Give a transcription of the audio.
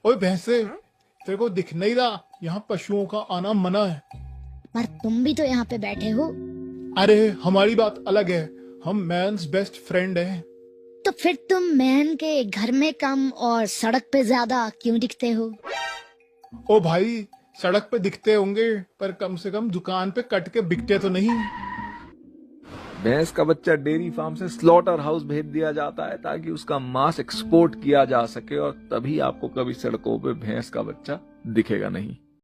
ओए भैंसे, तेरे को दिख नहीं रहा यहाँ पशुओं का आना मना है? पर तुम भी तो यहाँ पे बैठे हो। अरे हमारी बात अलग है, हम मैन्स बेस्ट फ्रेंड हैं। तो फिर तुम मैन के घर में कम और सड़क पे ज्यादा क्यों दिखते हो? ओ भाई, सड़क पे दिखते होंगे पर कम से कम दुकान पे कट के बिकते तो नहीं। भैंस का बच्चा डेयरी फार्म से स्लॉटर हाउस भेज दिया जाता है ताकि उसका मांस एक्सपोर्ट किया जा सके, और तभी आपको कभी सड़कों पे भैंस का बच्चा दिखेगा नहीं।